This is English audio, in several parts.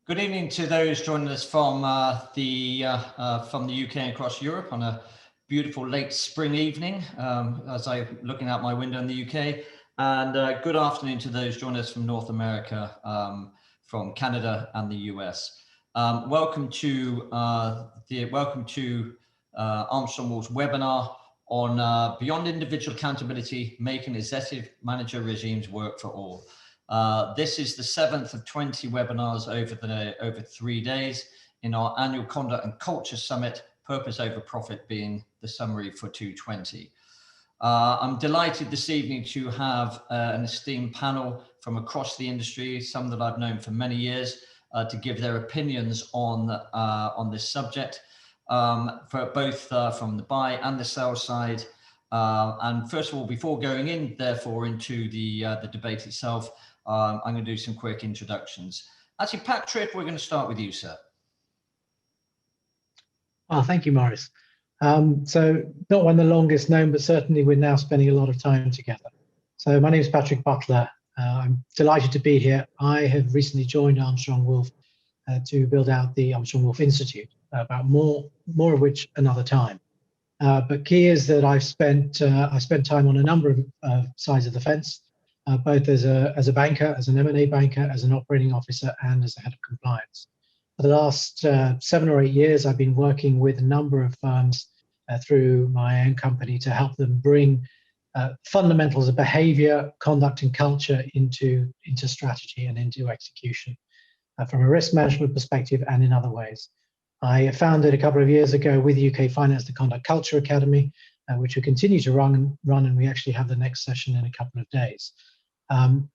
Good evening to those joining us from the UK and across Europe on a beautiful late spring evening as I'm looking out my window in the UK. And good afternoon to those joining us from North America, from Canada and the US. Welcome to Armstrong Wolf's webinar on Beyond Individual Accountability, Making Executive Manager Regimes Work for All. This is the 7th of 20 webinars over 3 days in our annual Conduct and Culture Summit, Purpose Over Profit being the summary for 220. I'm delighted this evening to have an esteemed panel from across the industry, some that I've known for many years, to give their opinions on this subject, for both from the buy and the sell side. And first of all, before going in, therefore, into the debate itself, I'm going to do some quick introductions. Actually, Patrick, we're going to start with you, sir. Oh, thank you, Maurice. So not one of the longest known, but certainly we're now spending a lot of time together. So my name is Patrick Butler. I'm delighted to be here. I have recently joined Armstrong Wolf to build out the Armstrong Wolf Institute, about more of which another time. But key is that I spent time on a number of sides of the fence, both as a banker, as an M&A banker, as an operating officer, and as a head of compliance. For the last 7 or 8 years, I've been working with a number of firms through my own company to help them bring fundamentals of behavior, conduct, and culture into strategy and into execution from a risk management perspective and in other ways. I founded a couple of years ago with UK Finance the Conduct Culture Academy, which we continue to run, and we actually have the next session in a couple of days.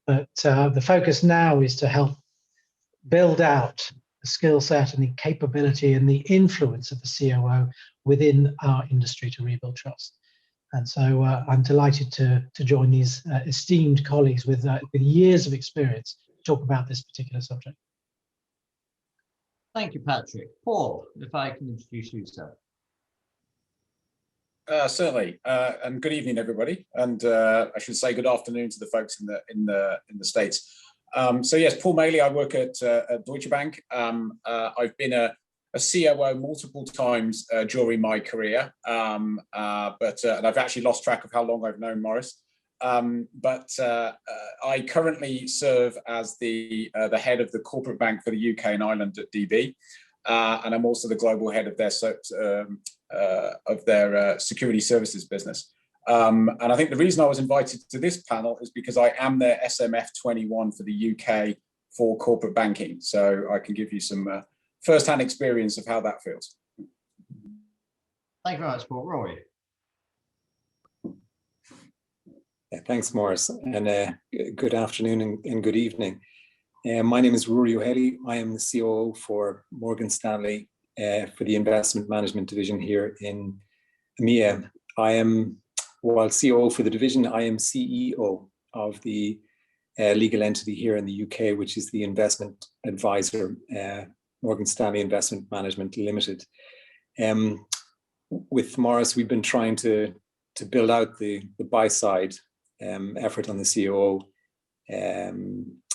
But the focus now is to help build out the skill set and the capability and the influence of the COO within our industry to rebuild trust. And so I'm delighted to join these esteemed colleagues with years of experience to talk about this particular subject. Thank you, Patrick. Paul, if I can introduce you, sir. Certainly, and good evening, everybody, and I should say good afternoon to the folks in the States. So yes, Paul Maley. I work at Deutsche Bank. I've been a COO multiple times during my career, and I've actually lost track of how long I've known Maurice. But I currently serve as the head of the corporate bank for the UK and Ireland at DB, and I'm also the global head of their security services business. And I think the reason I was invited to this panel is because I am their SMF 21 for the UK for corporate banking. So I can give you some first-hand experience of how that feels. Thank you very much, Paul. Rory. Yeah, thanks, Maurice, and good afternoon and good evening. My name is Rory O'Haley. I am the COO for Morgan Stanley for the investment management division here in EMEA. While COO for the division, I am CEO of the legal entity here in the UK, which is the investment advisor, Morgan Stanley Investment Management Limited. With Maurice, we've been trying to build out the buy side effort on the COO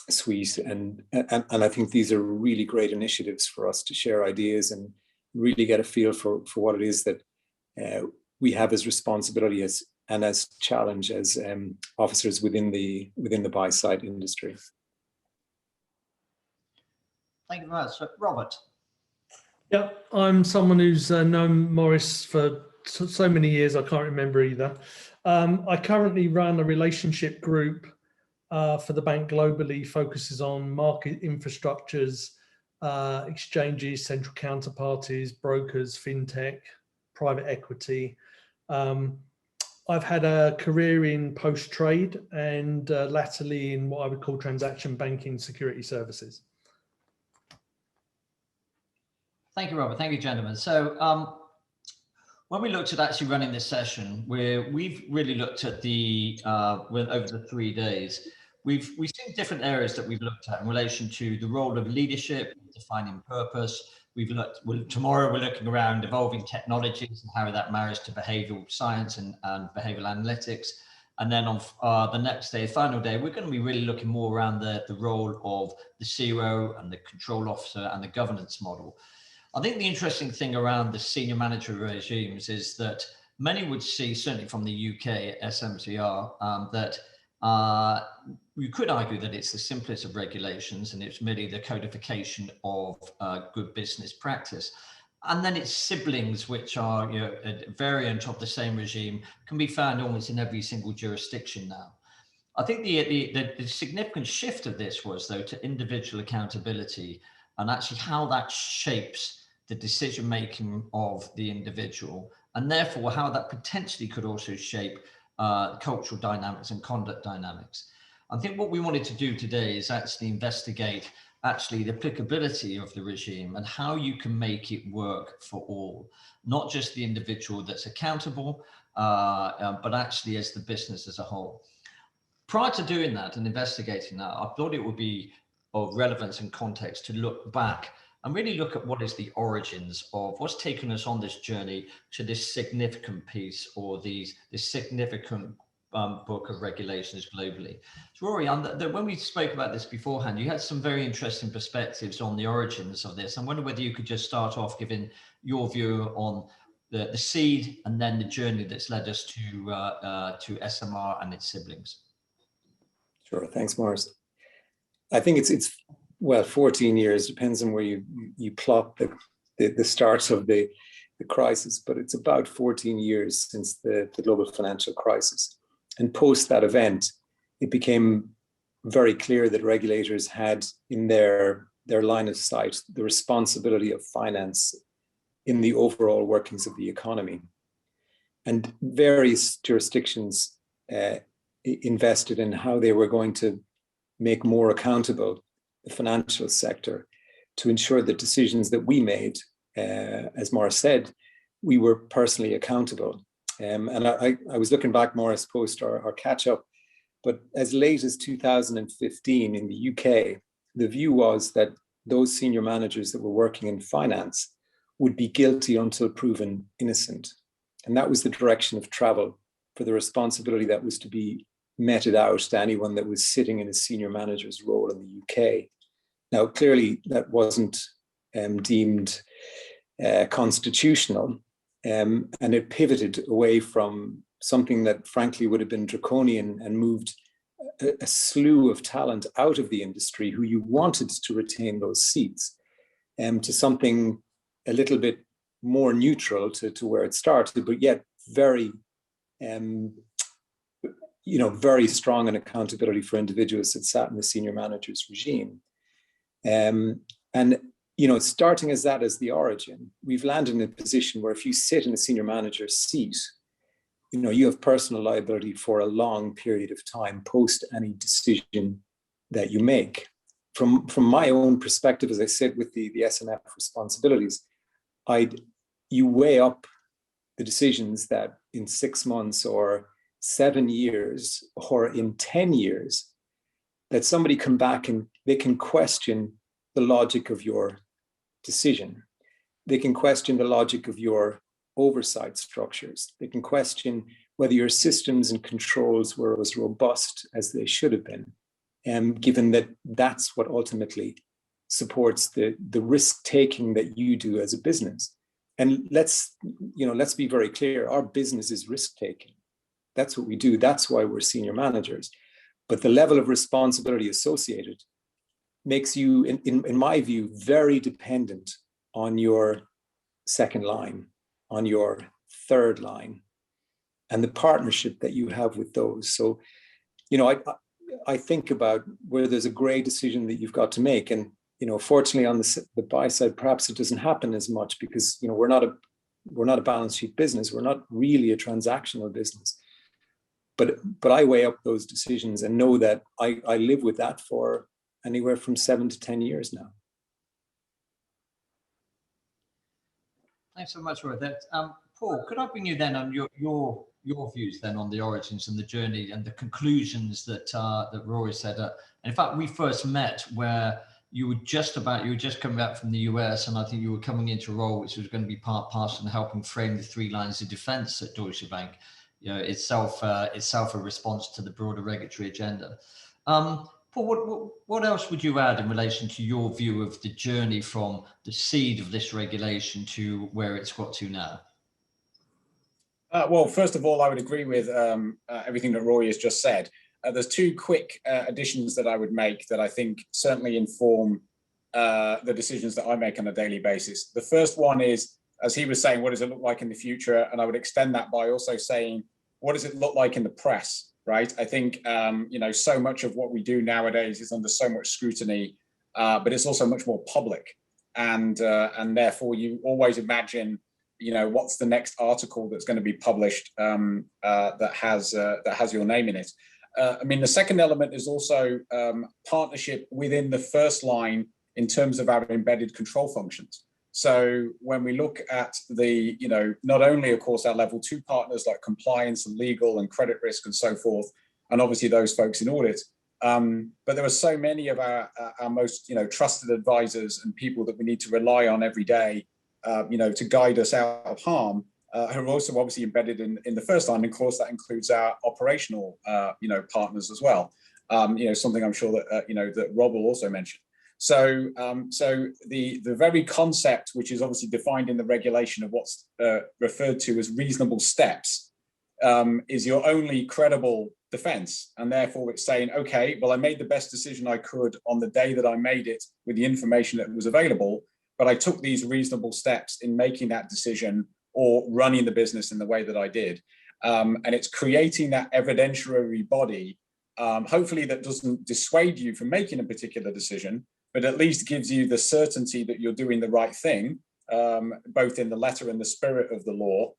suite, and I think these are really great initiatives for us to share ideas and really get a feel for what it is that we have as responsibility and as challenge as officers within the buy side industry. Thank you very much, Robert. Yeah, I'm someone who's known Maurice for so many years, I can't remember either. I currently run a relationship group for the bank globally, focuses on market infrastructures, exchanges, central counterparties, brokers, fintech, private equity. I've had a career in post-trade and latterly in what I would call transaction banking security services. Thank you, Robert. Thank you, gentlemen. So when we looked at actually running this session, we've really looked at over the 3 days, we've seen different areas that we've looked at in relation to the role of leadership, defining purpose. Tomorrow we're looking around evolving technologies and how that marries to behavioral science and behavioral analytics. And then on the next day, final day, we're going to be really looking more around the role of the COO and the control officer and the governance model. I think the interesting thing around the senior manager regimes is that many would see, certainly from the UK SMCR, that you could argue that it's the simplest of regulations and it's merely the codification of good business practice. And then its siblings, which are a variant of the same regime, can be found almost in every single jurisdiction now. I think the significant shift of this was, though, to individual accountability and actually how that shapes the decision-making of the individual, and therefore how that potentially could also shape cultural dynamics and conduct dynamics. I think what we wanted to do today is actually investigate the applicability of the regime and how you can make it work for all, not just the individual that's accountable, but actually as the business as a whole. Prior to doing that and investigating that, I thought it would be of relevance and context to look back and really look at what is the origins of what's taken us on this journey to this significant piece, or this significant book of regulations globally. So Rory, when we spoke about this beforehand, you had some very interesting perspectives on the origins of this. I wonder whether you could just start off giving your view on the seed and then the journey that's led us to SMR and its siblings. Sure, thanks, Morris. I think it's well, 14 years, depends on where you plot the start of the crisis, but it's about 14 years since the global financial crisis. And post that event, it became very clear that regulators had in their line of sight the responsibility of finance in the overall workings of the economy. And various jurisdictions invested in how they were going to make more accountable the financial sector to ensure that decisions that we made, as Morris said, we were personally accountable. And I was looking back, Morris, post our catch up, but as late as 2015 in the UK, the view was that those senior managers that were working in finance would be guilty until proven innocent. And that was the direction of travel for the responsibility that was to be meted out to anyone that was sitting in a senior manager's role in the UK. Now, clearly that wasn't deemed constitutional. And it pivoted away from something that frankly would have been draconian and moved a slew of talent out of the industry who you wanted to retain those seats, to something a little bit more neutral to where it started, but yet very, very strong in accountability for individuals that sat in the senior managers regime. Starting as that as the origin, we've landed in a position where if you sit in a senior manager's seat, you have personal liability for a long period of time post any decision that you make. From my own perspective, as I said, with the SNF responsibilities, you weigh up the decisions that in 6 months or 7 years or in 10 years, that somebody come back and they can question the logic of your decision. They can question the logic of your oversight structures. They can question whether your systems and controls were as robust as they should have been, given that that's what ultimately supports the risk-taking that you do as a business. And let's be very clear, our business is risk-taking. That's what we do. That's why we're senior managers. But the level of responsibility associated makes you, in my view, very dependent on your second line, on your third line, and the partnership that you have with those. So, I think about where there's a grey decision that you've got to make. And, fortunately on the buy side, perhaps it doesn't happen as much because, we're not a balance sheet business. We're not really a transactional business. But I weigh up those decisions and know that I live with that for anywhere from 7 to 10 years now. Thanks so much for that. Paul, could I bring you then on your views then on the origins and the journey and the conclusions that Rory said? In fact, we first met where you were just coming back from the US, and I think you were coming into a role which was going to be part and parcel in helping frame the 3 lines of defense at Deutsche Bank. itself a response to the broader regulatory agenda. Paul, what else would you add in relation to your view of the journey from the seed of this regulation to where it's got to now? Well, first of all, I would agree with everything that Rory has just said. There's two quick additions that I would make that I think certainly inform the decisions that I make on a daily basis. The first one is, as he was saying, what does it look like in the future? And I would extend that by also saying, what does it look like in the press, right? I think, so much of what we do nowadays is under so much scrutiny, but it's also much more public. And therefore, you always imagine, what's the next article that's going to be published that has your name in it. The second element is also partnership within the first line in terms of our embedded control functions. So when we look at the, not only, of course, our level 2 partners like compliance and legal and credit risk and so forth, and obviously those folks in audit, but there are so many of our most, trusted advisors and people that we need to rely on every day, to guide us out of harm, who are also obviously embedded in the first line. And of course, that includes our operational, partners as well. Something I'm sure that, that Rob will also mention. So the very concept, which is obviously defined in the regulation of what's referred to as reasonable steps, is your only credible defense. And therefore it's saying, okay, well, I made the best decision I could on the day that I made it with the information that was available, but I took these reasonable steps in making that decision or running the business in the way that I did. And it's creating that evidentiary body, hopefully that doesn't dissuade you from making a particular decision, but at least gives you the certainty that you're doing the right thing, both in the letter and the spirit of the law,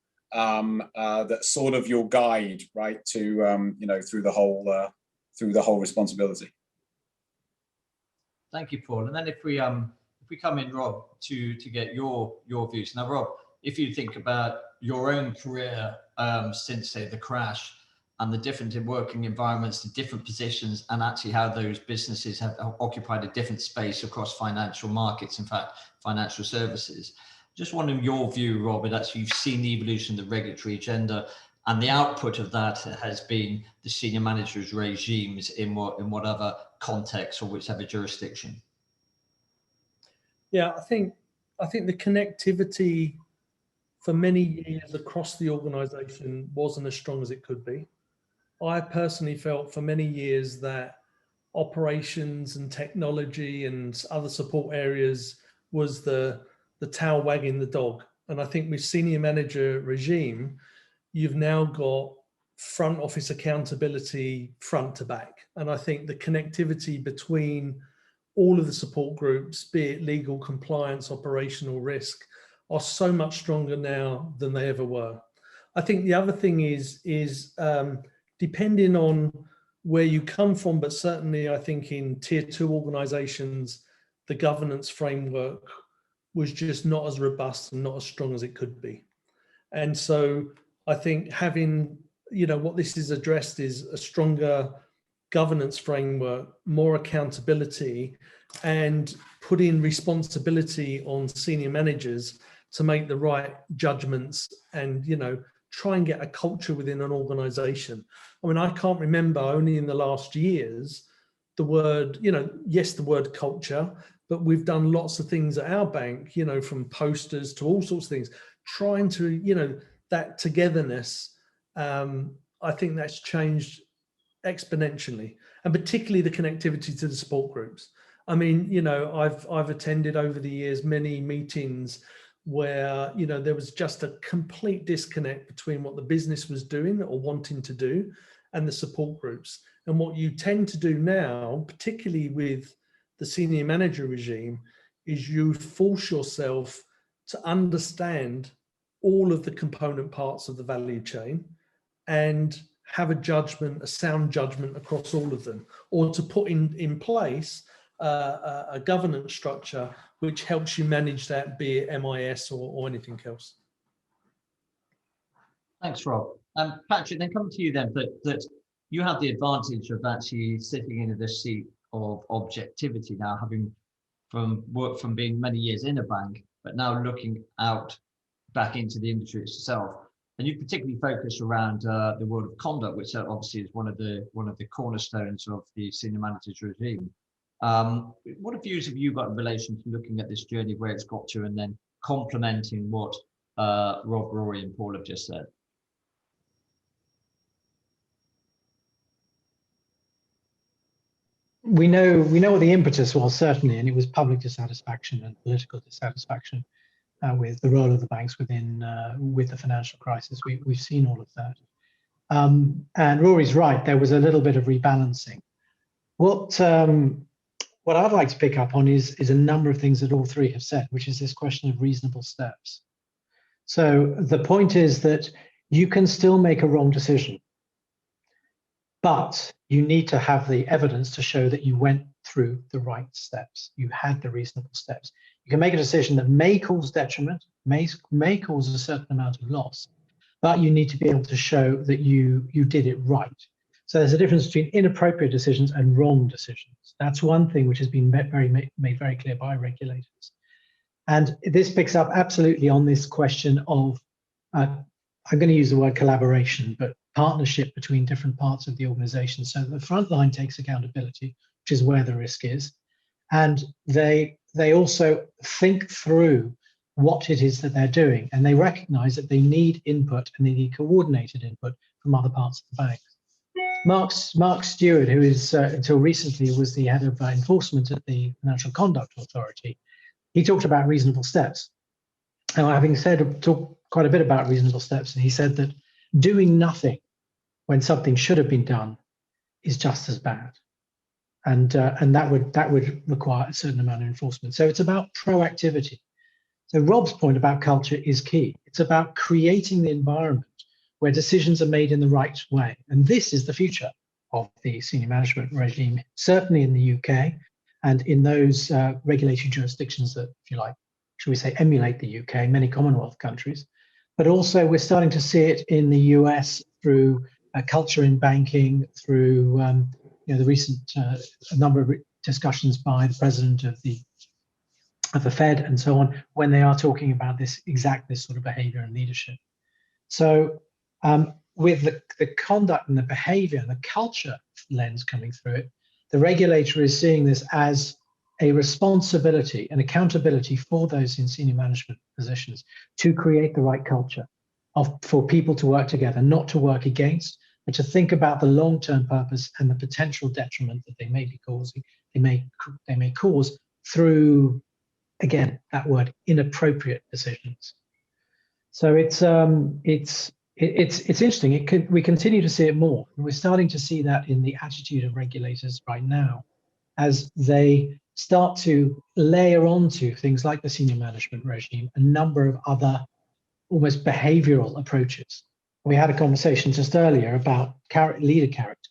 that's sort of your guide, right, to through the whole responsibility. Thank you, Paul. And then if we come in, Rob, to get your views. Now, Rob, if you think about your own career since, say, the crash, and the different working environments, the different positions, and actually how those businesses have occupied a different space across financial markets, in fact, financial services. Just wondering your view, Robert, actually you've seen the evolution of the regulatory agenda, and the output of that has been the senior managers' regimes in whatever context or whichever jurisdiction. Yeah, I think the connectivity for many years across the organisation wasn't as strong as it could be. I personally felt for many years that operations and technology and other support areas was the tail wagging the dog. And I think with senior manager regime, you've now got front office accountability front to back. And I think the connectivity between all of the support groups, be it legal, compliance, operational risk, are so much stronger now than they ever were. I think the other thing is depending on where you come from, but certainly I think in tier 2 organizations, the governance framework was just not as robust and not as strong as it could be. And so I think having, what this is addressed is a stronger governance framework, more accountability, and putting responsibility on senior managers to make the right judgments and, try and get a culture within an organization. I mean, I can't remember only in the last years the word, yes, the word culture, but we've done lots of things at our bank, from posters to all sorts of things, trying to, that togetherness. I think that's changed exponentially, and particularly the connectivity to the support groups. I mean, I've attended over the years many meetings where there was just a complete disconnect between what the business was doing or wanting to do and the support groups. And what you tend to do now, particularly with the senior manager regime, is you force yourself to understand all of the component parts of the value chain and have a sound judgment across all of them, or to put in place a governance structure which helps you manage that, be it MIS or anything else. Thanks, Rob. Patrick, then come to you then, that you have the advantage of actually sitting in this seat of objectivity now, having worked from being many years in a bank, but now looking out back into the industry itself. and you particularly focus around the world of conduct, which obviously is one of the cornerstones of the senior managers regime. What views have you got in relation to looking at this journey, where it's got to, and then complementing what Rob, Rory, and Paul have just said? We know what the impetus was, certainly, and it was public dissatisfaction and political dissatisfaction with the role of the banks within with the financial crisis. We've seen all of that. And Rory's right, there was a little bit of rebalancing. What I'd like to pick up on is a number of things that all three have said, which is this question of reasonable steps. So the point is that you can still make a wrong decision, but you need to have the evidence to show that you went through the right steps. You had the reasonable steps. You can make a decision that may cause detriment, may cause a certain amount of loss, but you need to be able to show that you did it right. So there's a difference between inappropriate decisions and wrong decisions. That's one thing which has been made very clear by regulators. And this picks up absolutely on this question of, I'm going to use the word collaboration, but partnership between different parts of the organization. So the front line takes accountability, which is where the risk is. And they also think through what it is that they're doing. And they recognize that they need input, and they need coordinated input from other parts of the bank. Mark Stewart, who is until recently was the head of enforcement at the Financial Conduct Authority, he talked about reasonable steps. And having talked quite a bit about reasonable steps, and he said that doing nothing when something should have been done is just as bad, and that would require a certain amount of enforcement. So it's about proactivity. So Rob's point about culture is key. It's about creating the environment where decisions are made in the right way, and this is the future of the senior management regime, certainly in the UK and in those regulatory jurisdictions that, if you like, should we say, emulate the UK, many Commonwealth countries. But also we're starting to see it in the US through culture in banking, through the recent a number of discussions by the president of the Fed and so on, when they are talking about this sort of behavior and leadership. So with the conduct and the behavior and the culture lens coming through it, the regulator is seeing this as a responsibility and accountability for those in senior management positions to create the right culture for people to work together, not to work against, but to think about the long-term purpose and the potential detriment that they may be causing, they may cause through, again, that word, inappropriate decisions. So it's interesting. We continue to see it more. We're starting to see that in the attitude of regulators right now, as they start to layer onto things like the senior management regime a number of other almost behavioral approaches. We had a conversation just earlier about leader character,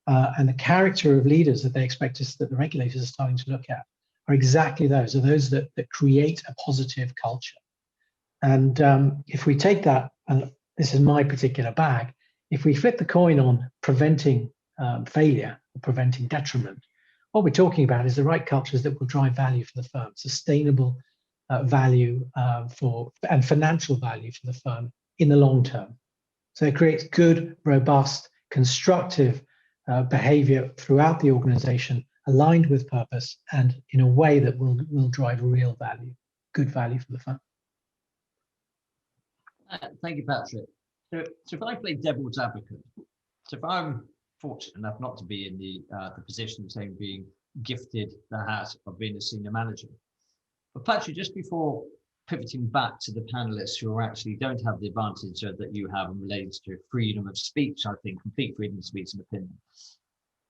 and the character of leaders that they expect us, that the regulators are starting to look at, are exactly those that create a positive culture. And if we take that, and this is my particular bag, if we flip the coin on preventing failure or preventing detriment, what we're talking about is the right cultures that will drive value for the firm, sustainable value and financial value for the firm in the long term. So it creates good, robust, constructive behavior throughout the organization, aligned with purpose and in a way that will drive real value, good value for the firm. Thank you, Patrick. So if I play devil's advocate, so if I'm fortunate enough not to be in the position of saying being gifted the hat of being a senior manager, but Patrick, just before pivoting back to the panelists who actually don't have the advantage that you have in relation to freedom of speech, I think complete freedom of speech and opinion.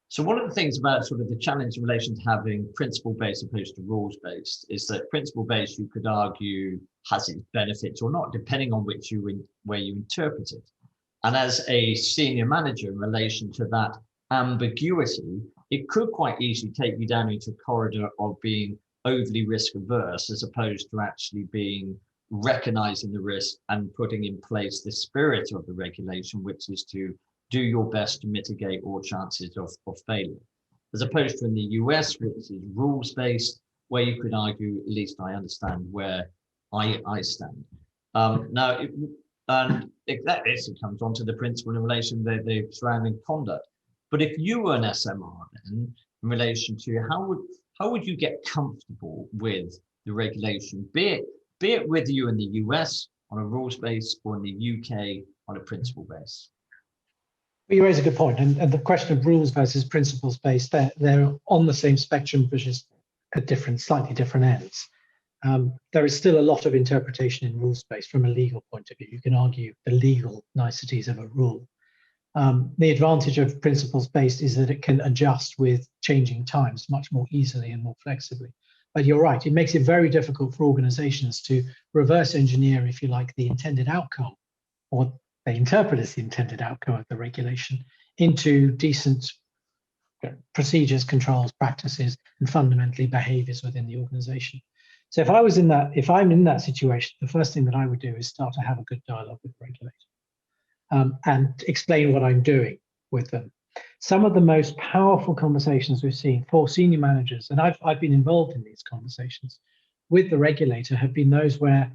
So one of the things about sort of the challenge in relation to having principle-based opposed to rules-based is that principle-based, you could argue, has its benefits or not, depending on where you interpret it. And as a senior manager in relation to that ambiguity, it could quite easily take you down into a corridor of being overly risk averse, as opposed to actually recognizing the risk and putting in place the spirit of the regulation, which is to do your best to mitigate all chances of failure, as opposed to in the US, which is rules-based, where you could argue, at least I understand where I stand. Now, And that basically comes on to the principle in relation to the surrounding conduct. But if you were an SMR then, in relation to how would you get comfortable with the regulation, be it with you in the US on a rules base or in the UK on a principle base? Well, you raise a good point, and the question of rules versus principles based, they're on the same spectrum, which is at slightly different ends. There is still a lot of interpretation in rules based from a legal point of view. You can argue the legal niceties of a rule. The advantage of principles based is that it can adjust with changing times much more easily and more flexibly. But you're right, it makes it very difficult for organizations to reverse engineer, if you like, the intended outcome, or they interpret as the intended outcome of the regulation, into decent procedures, controls, practices, and fundamentally behaviors within the organization. So if I'm in that situation, the first thing that I would do is start to have a good dialogue with the regulator and explain what I'm doing with them. Some of the most powerful conversations we've seen for senior managers, and I've been involved in these conversations with the regulator, have been those where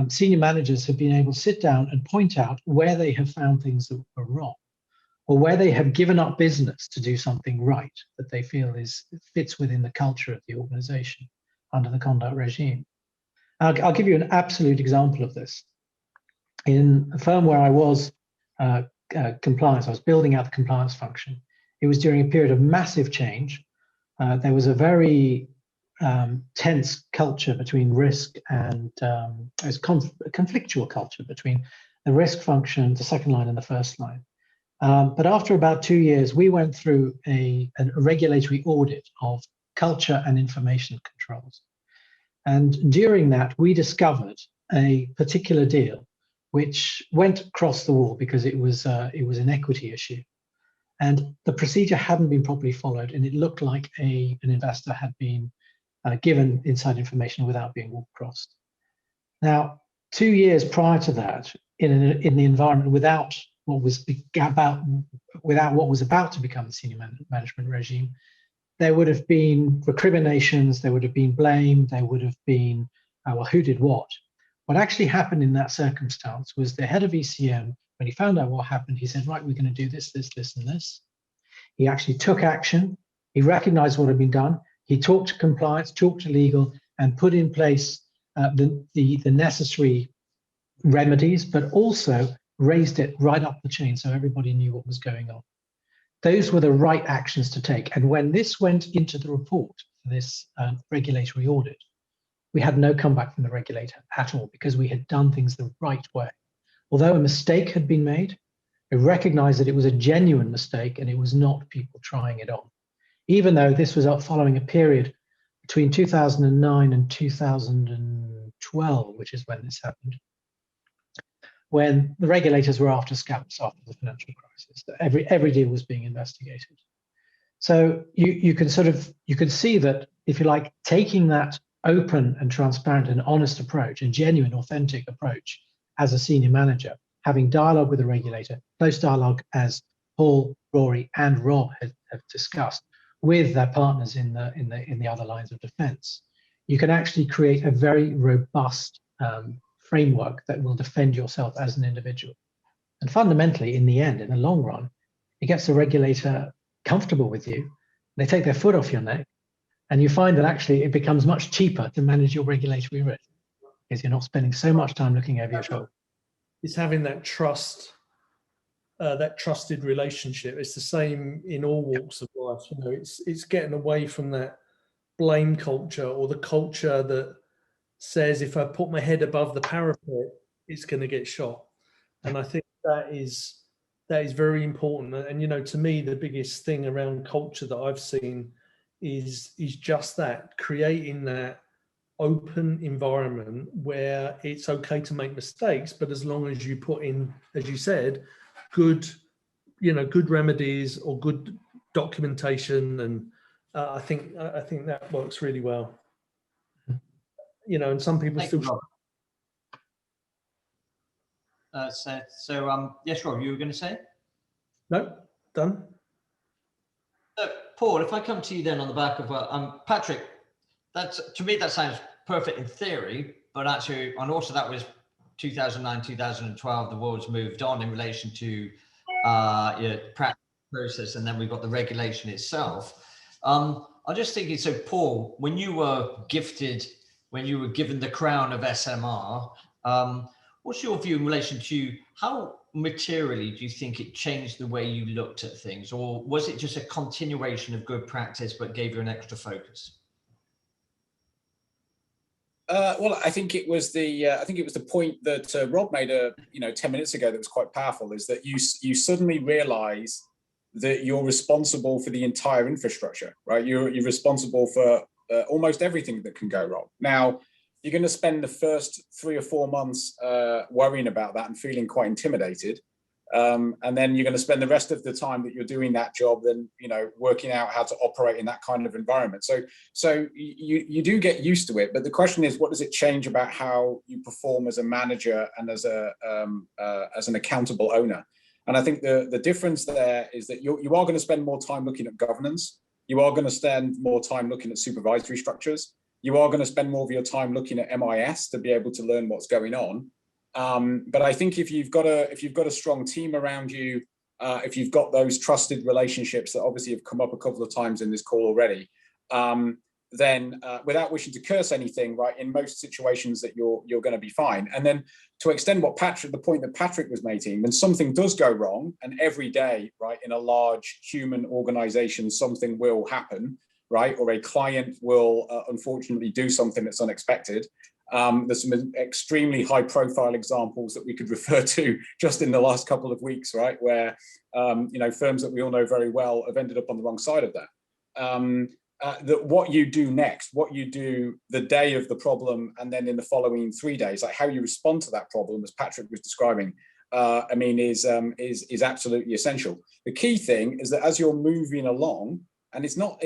senior managers have been able to sit down and point out where they have found things that were wrong, or where they have given up business to do something right that they feel fits within the culture of the organization under the conduct regime. I'll give you an absolute example of this. In a firm where I was compliance, I was building out the compliance function. It was during a period of massive change. There was a very tense culture between risk and it was a conflictual culture between the risk function, the second line and the first line. But after about 2 years, we went through a regulatory audit of culture and information controls. And during that, we discovered a particular deal which went across the wall because it was an equity issue. And the procedure hadn't been properly followed, and it looked like an investor had been given inside information without being walk crossed. Now, 2 years prior to that, in the environment without what was about to become the senior management regime, there would have been recriminations, there would have been blame, there would have been, well, who did what? What actually happened in that circumstance was the head of ECM, when he found out what happened, he said, right, we're going to do this, this, this, and this. He actually took action. He recognized what had been done. He talked to compliance, talked to legal, and put in place the necessary remedies, but also raised it right up the chain so everybody knew what was going on. Those were the right actions to take. And when this went into the report for this regulatory audit, we had no comeback from the regulator at all because we had done things the right way. Although a mistake had been made, we recognized that it was a genuine mistake and it was not people trying it on. Even though this was following a period between 2009 and 2012, which is when this happened, when the regulators were after scams after the financial crisis. Every deal was being investigated. So you can see that, if you like, taking that open and transparent and honest approach, a genuine, authentic approach as a senior manager, having dialogue with the regulator, close dialogue as Paul, Rory, and Rob have discussed with their partners in the other lines of defense, you can actually create a very robust framework that will defend yourself as an individual. And fundamentally, in the end, in the long run, it gets the regulator comfortable with you. They take their foot off your neck, and you find that actually it becomes much cheaper to manage your regulatory risk because you're not spending so much time looking over your shoulder. It's having that trust, that trusted relationship. It's the same in all walks of life. You know, it's getting away from that blame culture, or the culture that says if I put my head above the parapet, it's going to get shot. And I think that is very important. And you know, to me, the biggest thing around culture that I've seen is just that, creating that open environment where it's okay to make mistakes, but as long as you put in, as you said, good remedies or good documentation, and I think that works really well. You know, and some people Thank still. you, Rob. Yes, Rob, you were going to say? No, done. Paul, if I come to you then on the back of Patrick, to me that sounds perfect in theory, but actually, and also that was 2009, 2012, the world's moved on in relation to practice process, and then we've got the regulation itself. I'm just thinking, so Paul, when you were given the crown of SMR, what's your view in relation to how materially do you think it changed the way you looked at things, or was it just a continuation of good practice but gave you an extra focus? Well, I think it was the point that Rob made 10 minutes ago that was quite powerful, is that you suddenly realize that you're responsible for the entire infrastructure, right? You're responsible for almost everything that can go wrong. Now, you're going to spend the first 3 or 4 months worrying about that and feeling quite intimidated. And then you're going to spend the rest of the time that you're doing that job then, working out how to operate in that kind of environment. So you do get used to it, but the question is, what does it change about how you perform as a manager and as an accountable owner? And I think the difference there is that you are going to spend more time looking at governance. You are going to spend more time looking at supervisory structures. You are going to spend more of your time looking at MIS to be able to learn what's going on. But I think if you've got a strong team around you, if you've got those trusted relationships that obviously have come up a couple of times in this call already, then without wishing to curse anything, right, in most situations that you're going to be fine. And then to extend the point that Patrick was making, when something does go wrong, and every day, right, in a large human organization, something will happen, right, or a client will unfortunately do something that's unexpected. There's some extremely high profile examples that we could refer to just in the last couple of weeks, right, where firms that we all know very well have ended up on the wrong side of that. That what you do next, what you do the day of the problem, and then in the following 3 days, like how you respond to that problem, as Patrick was describing, is absolutely essential. The key thing is that as you're moving along, and it's not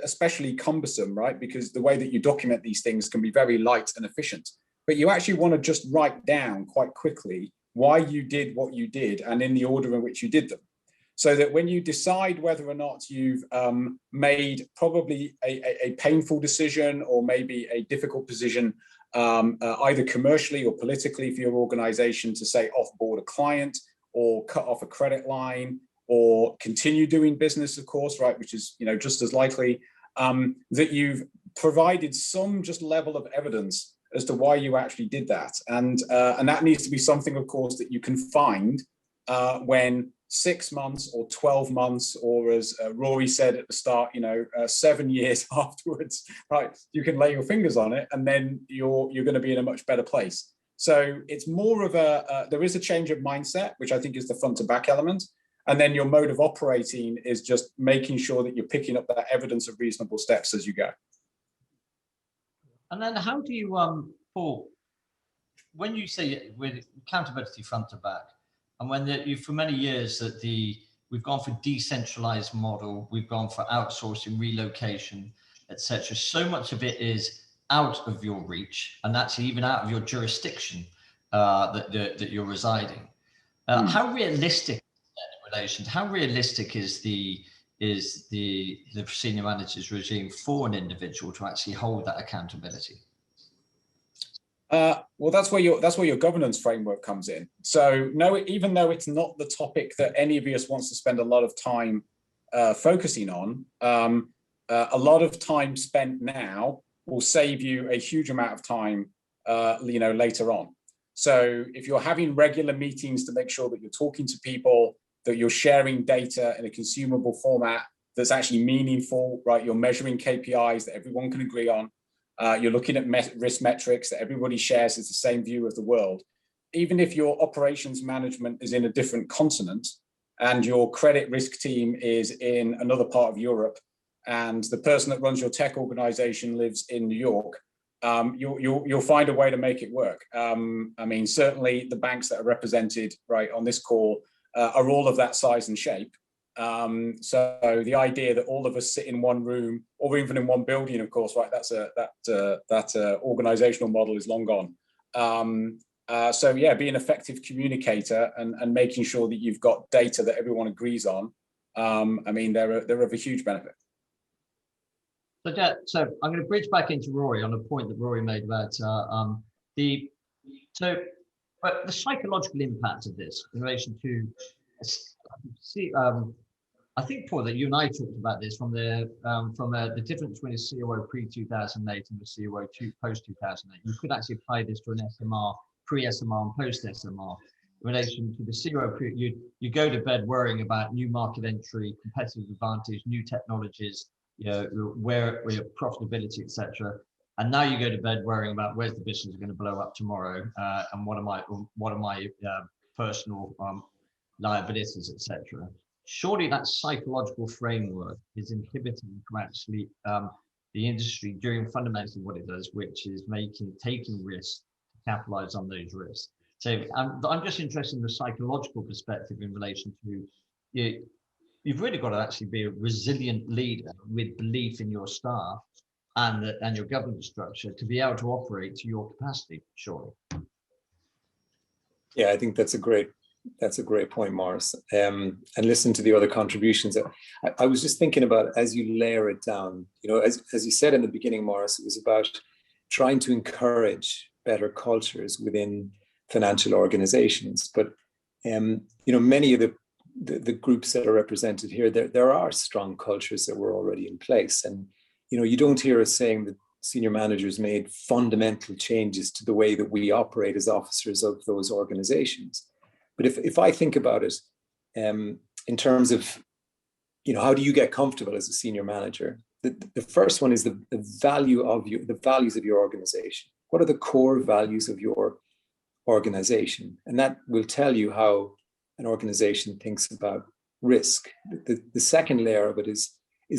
especially cumbersome, right? Because the way that you document these things can be very light and efficient, but you actually want to just write down quite quickly why you did what you did and in the order in which you did them. So that when you decide whether or not you've made probably a painful decision or maybe a difficult decision, either commercially or politically for your organization, to say offboard a client or cut off a credit line or continue doing business, of course, right, which is just as likely, that you've provided some just level of evidence as to why you actually did that. And that needs to be something, of course, that you can find when 6 months or 12 months, or as Rory said at the start, 7 years afterwards, right, you can lay your fingers on it, and then you're going to be in a much better place. So it's more of there is a change of mindset, which I think is the front to back element. And then your mode of operating is just making sure that you're picking up that evidence of reasonable steps as you go. And then how do you, Paul, when you say with accountability front to back, and when you, for many years that we've gone for decentralized model, we've gone for outsourcing, relocation, etc. So much of it is out of your reach, and that's even out of your jurisdiction that you're residing. How realistic is the senior managers regime for an individual to actually hold that accountability? Well, that's where your governance framework comes in. So no, even though it's not the topic that any of us wants to spend a lot of time focusing on, a lot of time spent now will save you a huge amount of time, later on. So if you're having regular meetings to make sure that you're talking to people, that you're sharing data in a consumable format that's actually meaningful, right? You're measuring KPIs that everyone can agree on. You're looking at risk metrics that everybody shares as the same view of the world. Even if your operations management is in a different continent and your credit risk team is in another part of Europe, and the person that runs your tech organization lives in New York, you'll find a way to make it work. Certainly the banks that are represented right on this call are all of that size and shape. So the idea that all of us sit in one room or even in one building, of course, right, that organizational model is long gone. So yeah, be an effective communicator and making sure that you've got data that everyone agrees on. They're of a huge benefit. So I'm going to bridge back into Rory on a point that Rory made about so But the psychological impact of this in relation to, I think, Paul, that you and I talked about this from the difference between a COO pre-2008 and the COO post-2008. You could actually apply this to an SMR, pre-SMR and post-SMR. In relation to the COO, you go to bed worrying about new market entry, competitive advantage, new technologies, where your profitability, etc. And now you go to bed worrying about where's the business going to blow up tomorrow, and what are my personal liabilities, etc. Surely that psychological framework is inhibiting from actually the industry doing fundamentally what it does, which is taking risks to capitalize on those risks. So I'm just interested in the psychological perspective in relation to you've really got to actually be a resilient leader with belief in your staff and your governance structure to be able to operate to your capacity, surely. Yeah, I think that's a great point, Maurice. And listen to the other contributions. I was just thinking about, as you layer it down, as you said in the beginning, Maurice, it was about trying to encourage better cultures within financial organizations. But many of the groups that are represented here, there are strong cultures that were already in place. And you don't hear us saying that senior managers made fundamental changes to the way that we operate as officers of those organizations. But if I think about it in terms of, how do you get comfortable as a senior manager? The first one is the values of your organization. What are the core values of your organization? And that will tell you how an organization thinks about risk. The second layer of it is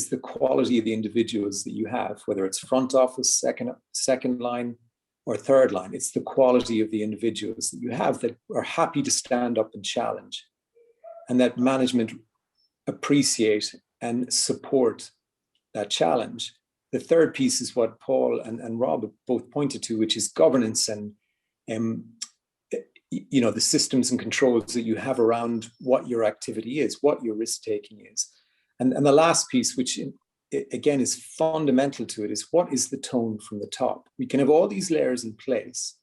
the quality of the individuals that you have, whether it's front office, second line, or third line. It's the quality of the individuals that you have that are happy to stand up and challenge, and that management appreciate and support that challenge. The third piece is what Paul and Rob both pointed to, which is governance and the systems and controls that you have around what your activity is, what your risk taking is. And the last piece, which again is fundamental to it, is what is the tone from the top? We can have all these layers in place,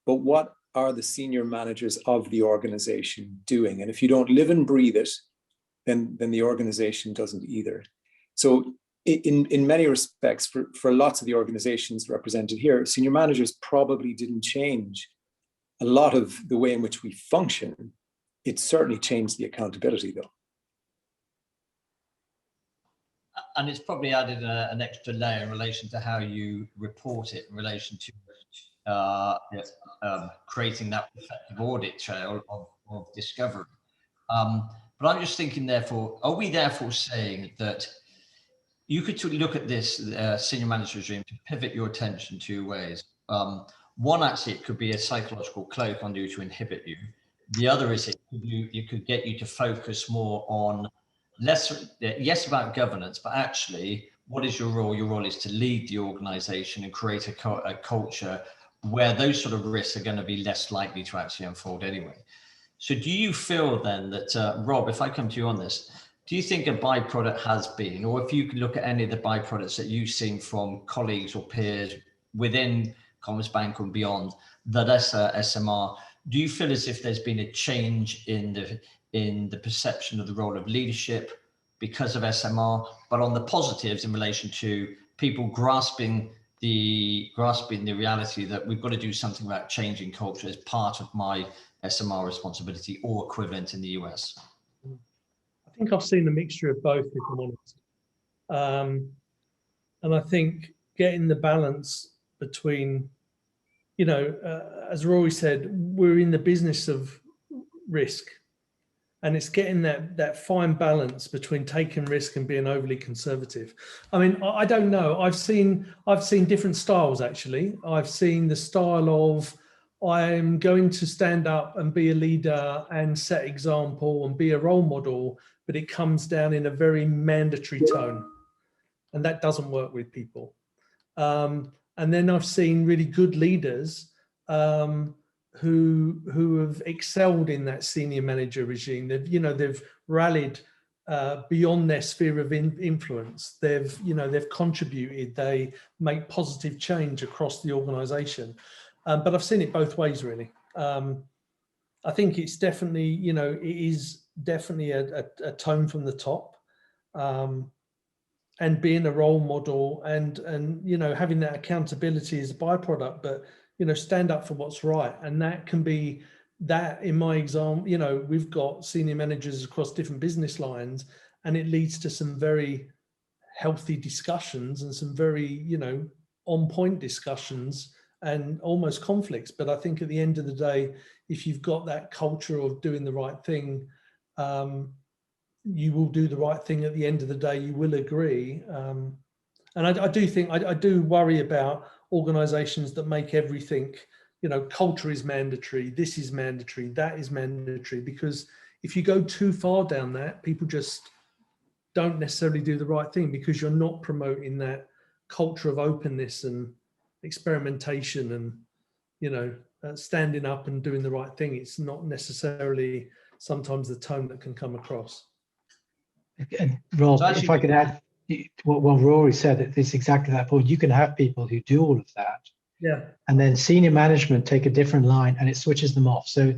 but what are the senior managers of the organization doing? And if you don't live and breathe it, then the organization doesn't either. So in many respects, for lots of the organizations represented here, senior managers probably didn't change a lot of the way in which we function. It certainly changed the accountability, though. And it's probably added an extra layer in relation to how you report it, in relation to creating that effective audit trail of discovery. But I'm just thinking, therefore, are we therefore saying that you could look at this senior manager regime to pivot your attention two ways? One, actually, it could be a psychological cloak on you to inhibit you. The other is it could get you to focus more on yes, about governance, but actually, what is your role? Your role is to lead the organization and create a culture where those sort of risks are going to be less likely to actually unfold anyway. So do you feel then that, Rob, if I come to you on this, do you think a byproduct has been, or if you can look at any of the byproducts that you've seen from colleagues or peers within Commerzbank and beyond, that SMR, do you feel as if there's been a change in the perception of the role of leadership because of SMR, but on the positives in relation to people grasping the reality that we've got to do something about changing culture as part of my SMR responsibility or equivalent in the US? I think I've seen a mixture of both, if I'm honest. And I think getting the balance between, as Rory said, we're in the business of risk. And it's getting that fine balance between taking risk and being overly conservative. I mean, I don't know. I've seen different styles, actually. I've seen the style of, I'm going to stand up and be a leader and set example and be a role model, but it comes down in a very mandatory tone. And that doesn't work with people. And then I've seen really good leaders who have excelled in that senior manager regime. They've rallied beyond their sphere of influence. They've contributed. They make positive change across the organisation. But I've seen it both ways, really. I think it's definitely, you know, it is definitely a tone from the top, and being a role model, and you know, having that accountability is a byproduct, but you know, stand up for what's right. And that can be that, in my example, you know, we've got senior managers across different business lines, and it leads to some very healthy discussions and some very, you know, on point discussions and almost conflicts. But I think at the end of the day, if you've got that culture of doing the right thing, you will do the right thing at the end of the day. You will agree. And I do think, I do worry about organizations that make everything, you know, culture is mandatory, this is mandatory, that is mandatory, because if you go too far down that, people just don't necessarily do the right thing, because you're not promoting that culture of openness and experimentation and, you know, standing up and doing the right thing. It's not necessarily sometimes the tone that can come across. And Rob, So actually- if I could add what Rory said, it's exactly that point. You can have people who do all of that, Yeah. and then senior management take a different line and it switches them off. So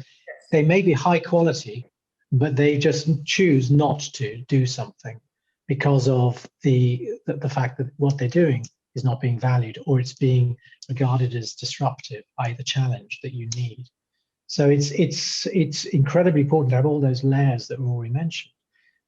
they may be high quality, but they just choose not to do something because of the fact that what they're doing is not being valued, or it's being regarded as disruptive by the challenge that you need. So it's incredibly important to have all those layers that Rory mentioned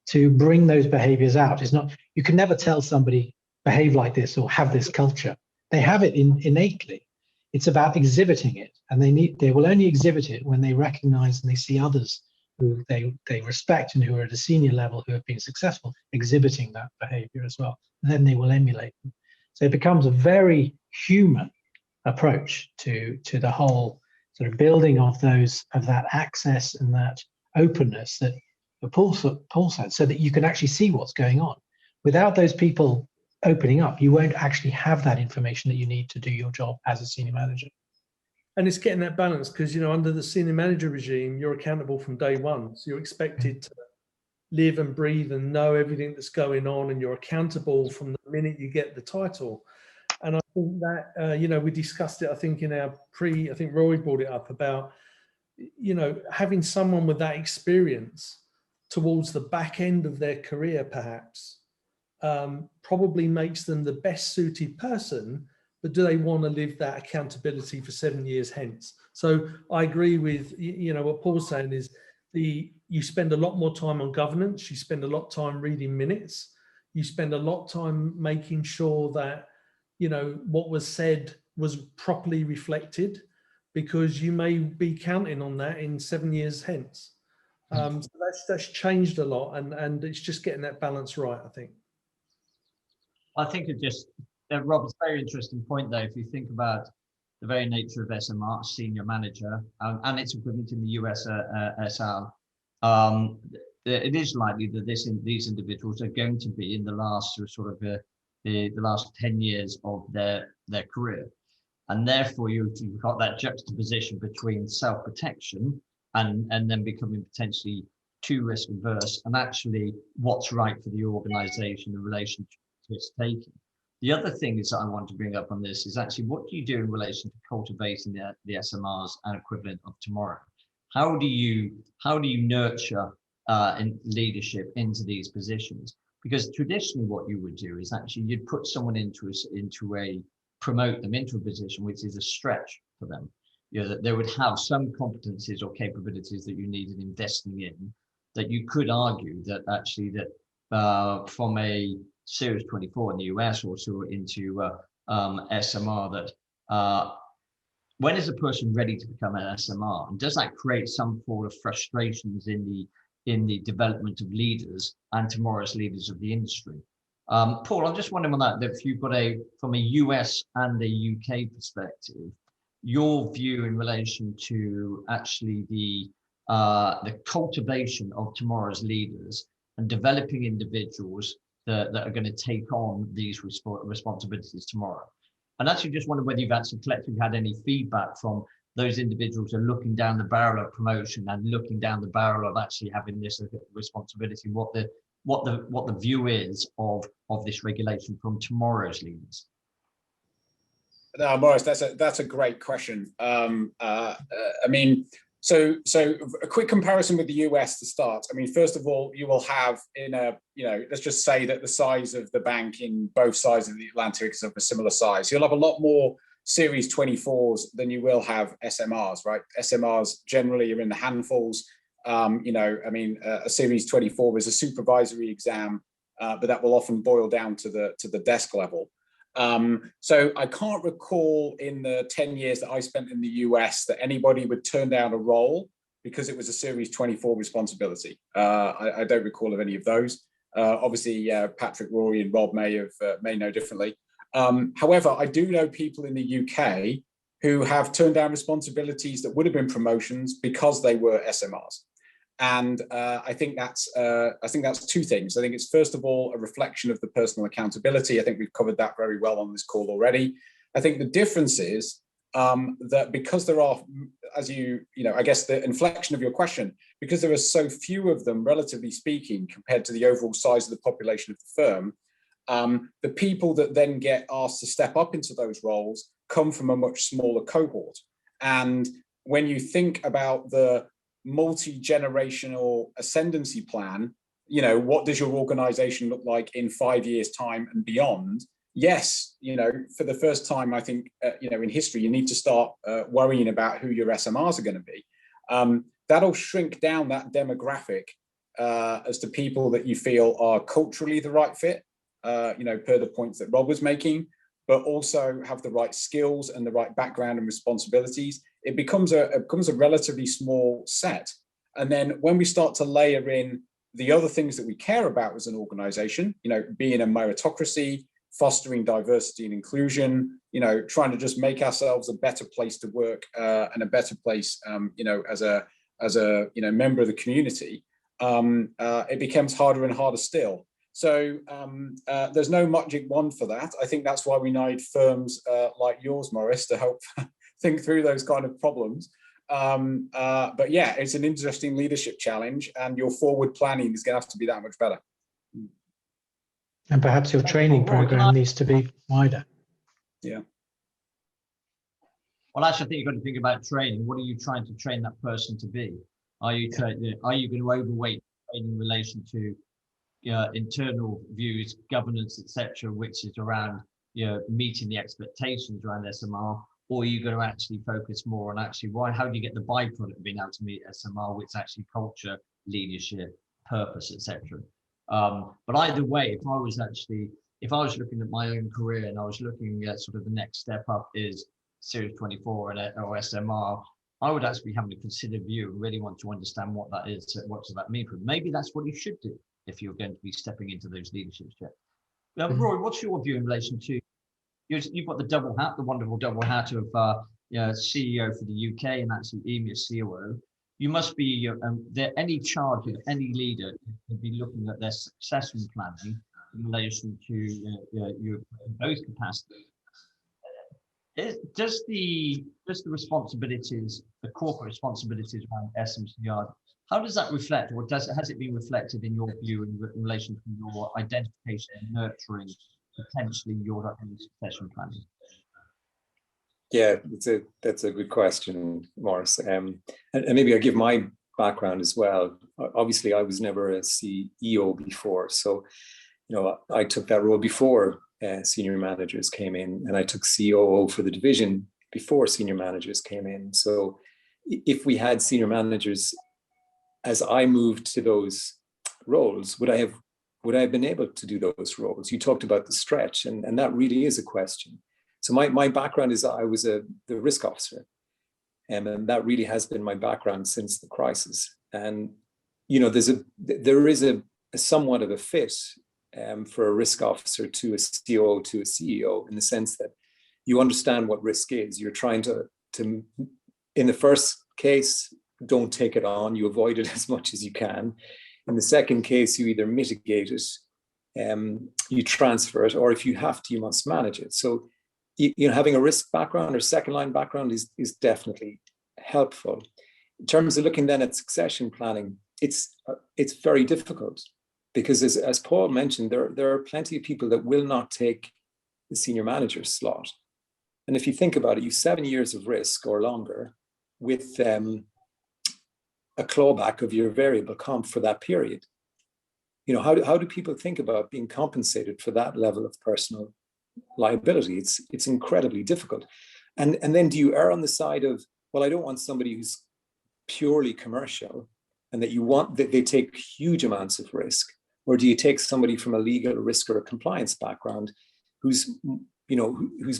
to bring those behaviors out. It's not, you can never tell somebody behave like this or have this culture. They have it innately. It's about exhibiting it, and they will only exhibit it when they recognize and they see others who they respect and who are at a senior level who have been successful exhibiting that behavior as well. And then they will emulate them. So it becomes a very human approach to the whole sort of building of that access and that openness that Paul said, so that you can actually see what's going on. Without those people opening up, you won't actually have that information that you need to do your job as a senior manager. And it's getting that balance, because, you know, under the senior manager regime, you're accountable from day one. So you're expected to live and breathe and know everything that's going on, and you're accountable from the minute you get the title. And I think that, you know, we discussed it, I think, in our I think Rory brought it up about, you know, having someone with that experience towards the back end of their career, perhaps, probably makes them the best suited person. But do they want to live that accountability for 7 years hence? So I agree with, you know, what Paul's saying is you spend a lot more time on governance, you spend a lot of time reading minutes, you spend a lot of time making sure that, you know, what was said was properly reflected, because you may be counting on that in 7 years hence. So that's changed a lot, and it's just getting that balance right, I think. I think it just, Robert's very interesting point though, if you think about the very nature of SMR, senior manager, and its equivalent in the US SR, it is likely that these individuals are going to be in the last sort of the last 10 years of their career. And therefore you've got that juxtaposition between self-protection and then becoming potentially too risk averse, and actually what's right for the organization in relation to its taking. The other thing is that I want to bring up on this is actually, what do you do in relation to cultivating the SMRs and equivalent of tomorrow? How do you nurture in leadership into these positions? Because traditionally what you would do is actually you'd put someone promote them into a position which is a stretch for them. You know, that they would have some competencies or capabilities that you needed investing in, that you could argue that actually that from a Series 24 in the US or so into SMR, that when is a person ready to become an SMR? And does that create some form of frustrations in the development of leaders and tomorrow's leaders of the industry? Paul, I'm just wondering on that if you've got from a US and a UK perspective, your view in relation to actually the cultivation of tomorrow's leaders and developing individuals that are going to take on these responsibilities tomorrow. And actually just wonder whether you've actually collectively had any feedback from those individuals who are looking down the barrel of promotion and looking down the barrel of actually having this responsibility, what the view is of this regulation from tomorrow's leaders. No, Maurice, that's a great question. I mean, so a quick comparison with the US to start. I mean, first of all, you will have let's just say that the size of the bank in both sides of the Atlantic is of a similar size. You'll have a lot more Series 24s than you will have SMRs, right? SMRs generally are in the handfuls. A Series 24 is a supervisory exam, but that will often boil down to the desk level. So I can't recall in the 10 years that I spent in the US that anybody would turn down a role because it was a Series 24 responsibility. I don't recall of any of those. Obviously, Patrick, Rory, and Rob may know differently. However, I do know people in the UK who have turned down responsibilities that would have been promotions because they were SMRs. And I think that's two things. I think it's first of all a reflection of the personal accountability. I think we've covered that very well on this call already. I think the difference is that because there are, as I guess the inflection of your question, because there are so few of them, relatively speaking, compared to the overall size of the population of the firm, the people that then get asked to step up into those roles come from a much smaller cohort. And when you think about the multi-generational ascendancy plan, what does your organization look like in 5 years' time and beyond? Yes, for the first time, I think, in history, you need to start worrying about who your SMRs are going to be. That'll shrink down that demographic as to people that you feel are culturally the right fit, per the points that Rob was making, but also have the right skills and the right background and responsibilities. It becomes a relatively small set. And then when we start to layer in the other things that we care about as an organization, being a meritocracy, fostering diversity and inclusion, trying to just make ourselves a better place to work and a better place, as a member of the community, it becomes harder and harder still. So there's no magic wand for that. I think that's why we need firms like yours, Maurice, to help think through those kind of problems. But yeah, it's an interesting leadership challenge, and your forward planning is going to have to be that much better. And perhaps your training program needs to be wider. Yeah. Well, actually, I think you've got to think about training. What are you trying to train that person to be? Are you going to overweight training in relation to internal views, governance, etc., which is around meeting the expectations around SMR, or are you going to actually focus more on how do you get the byproduct of being able to meet SMR, which is actually culture, leadership, purpose, etc. But either way, if I was looking at my own career and I was looking at sort of the next step up is Series 24 or SMR, I would actually be having a considered view and really want to understand what that is. What does that mean for them? Maybe that's what you should do if you're going to be stepping into those leadership steps. Rory, what's your view in relation to, you've got the wonderful double hat of CEO for the UK and actually EMEA COO. You must be, any charge of any leader would be looking at their succession planning in relation to your both capacities. Does the responsibilities, the corporate responsibilities around SMCR, how does that reflect, or has it been reflected in your view in relation to your identification and nurturing potentially your succession planning? Yeah, that's a good question, Maurice. And maybe I'll give my background as well. Obviously, I was never a CEO before, so I took that role before senior managers came in, and I took COO for the division before senior managers came in. So if we had senior managers as I moved to those roles, would I have been able to do those roles? You talked about the stretch, and that really is a question. So my background is I was the risk officer, and that really has been my background since the crisis. And there is a somewhat of a fit for a risk officer to a COO to a CEO, in the sense that you understand what risk is. You're trying to in the first case, don't take it on. You avoid it as much as you can. In the second case, you either mitigate it, you transfer it, or if you have to, you must manage it. So having a risk background or second line background is definitely helpful. In terms of looking then at succession planning, it's very difficult, because as Paul mentioned, there are plenty of people that will not take the senior manager slot. And if you think about it, you 7 years of risk or longer with a clawback of your variable comp for that period. You know, how do people think about being compensated for that level of personal liability? It's incredibly difficult. And then do you err on the side of, well, I don't want somebody who's purely commercial and that they take huge amounts of risk? Or do you take somebody from a legal risk or a compliance background who's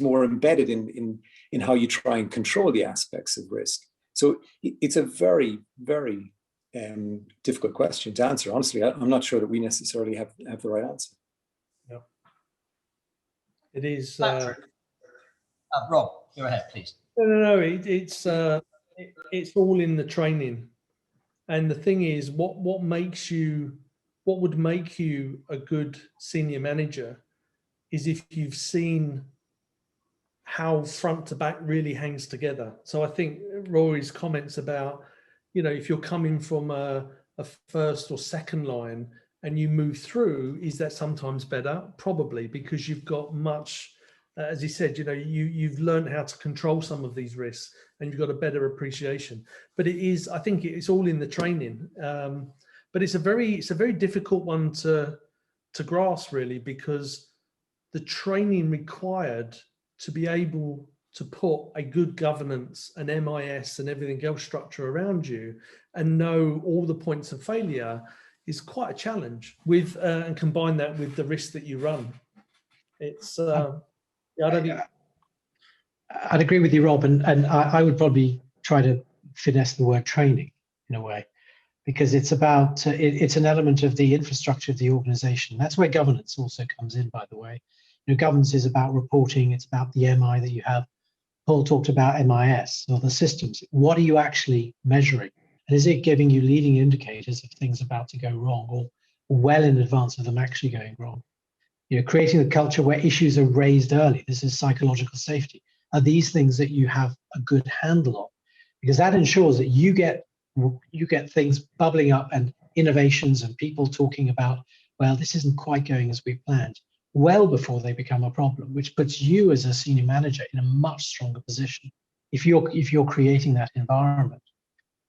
more embedded in how you try and control the aspects of risk? So it's a very, very difficult question to answer. Honestly, I'm not sure that we necessarily have the right answer. Yeah. It is. Rob, go ahead, please. No. It's all in the training, and the thing is, what would make you a good senior manager is if you've seen how front to back really hangs together. So I think Rory's comments about, if you're coming from a first or second line and you move through, is that sometimes better? Probably, because you've got much, as he said, you've learned how to control some of these risks and you've got a better appreciation. But I think it's all in the training. But it's a very difficult one to grasp, really, because the training required to be able to put a good governance, an MIS and everything else structure around you and know all the points of failure is quite a challenge with, and combine that with the risk that you run. It's, I'd agree with you, Rob, and I would probably try to finesse the word training in a way, because it's about, it's an element of the infrastructure of the organization. That's where governance also comes in, by the way. Governance is about reporting, it's about the MI that you have. Paul talked about MIS, or the systems. What are you actually measuring? And is it giving you leading indicators of things about to go wrong, or well in advance of them actually going wrong? Creating a culture where issues are raised early. This is psychological safety. Are these things that you have a good handle on? Because that ensures that you get things bubbling up and innovations and people talking about, well, this isn't quite going as we planned, well before they become a problem, which puts you as a senior manager in a much stronger position if you're creating that environment.